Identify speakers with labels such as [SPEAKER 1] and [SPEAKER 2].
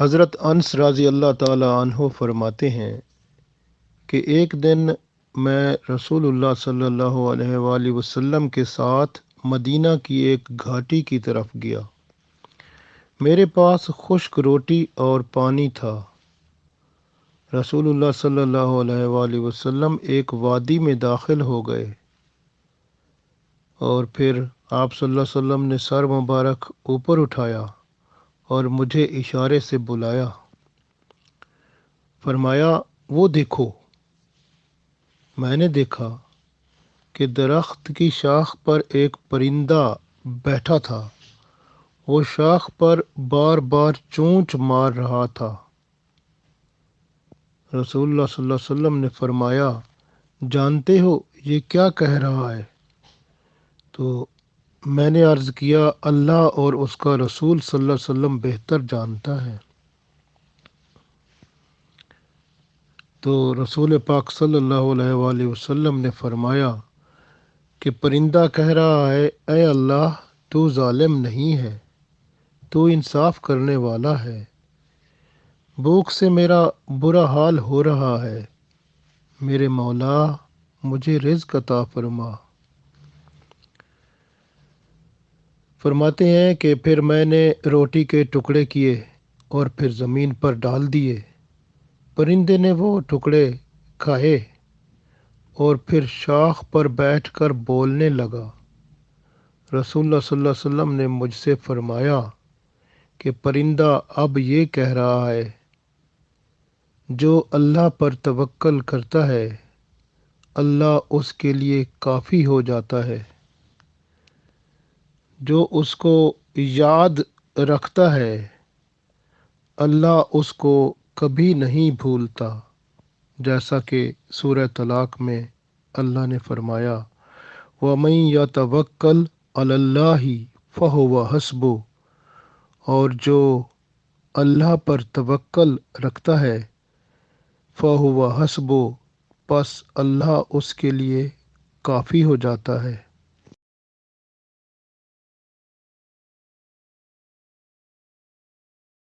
[SPEAKER 1] حضرت انس رضی اللہ تعالی عنہ فرماتے ہیں کہ ایک دن میں رسول اللہ صلی اللہ علیہ وآلہ وسلم کے ساتھ مدینہ کی ایک گھاٹی کی طرف گیا۔ میرے پاس خشک روٹی اور پانی تھا۔ رسول اللہ صلی اللہ علیہ وآلہ وسلم ایک وادی میں داخل ہو گئے اور پھر آپ صلی اللہ علیہ وسلم نے سر مبارک اوپر اٹھایا اور مجھے اشارے سے بلایا۔ فرمایا، وہ دیکھو۔ میں نے دیکھا کہ درخت کی شاخ پر ایک پرندہ بیٹھا تھا۔ وہ شاخ پر بار بار چونچ مار رہا تھا۔ رسول اللہ صلی اللہ علیہ وسلم نے فرمایا، جانتے ہو یہ کیا کہہ رہا ہے؟ تو میں نے عرض کیا، اللہ اور اس کا رسول صلی اللہ علیہ وسلم بہتر جانتا ہے۔ تو رسول پاک صلی اللہ علیہ وآلہ وسلم نے فرمایا کہ پرندہ کہہ رہا ہے، اے اللہ، تو ظالم نہیں ہے، تو انصاف کرنے والا ہے۔ بھوک سے میرا برا حال ہو رہا ہے، میرے مولا مجھے رزق عطا فرما۔ فرماتے ہیں کہ پھر میں نے روٹی کے ٹکڑے کیے اور پھر زمین پر ڈال دیے۔ پرندے نے وہ ٹکڑے کھائے اور پھر شاخ پر بیٹھ کر بولنے لگا۔ رسول اللہ صلی اللہ علیہ وسلم نے مجھ سے فرمایا کہ پرندہ اب یہ کہہ رہا ہے، جو اللہ پر توکل کرتا ہے اللہ اس کے لیے کافی ہو جاتا ہے۔ جو اس کو یاد رکھتا ہے اللہ اس کو کبھی نہیں بھولتا، جیسا کہ سورہ طلاق میں اللہ نے فرمایا، وَمَن يَتَوَکَّلْ عَلَى اللَّهِ فَهُوَ حَسْبُهُ، اور جو اللہ پر توکل رکھتا ہے فَهُوَ حَسْبُهُ، پس اللہ اس کے لیے کافی ہو جاتا ہے۔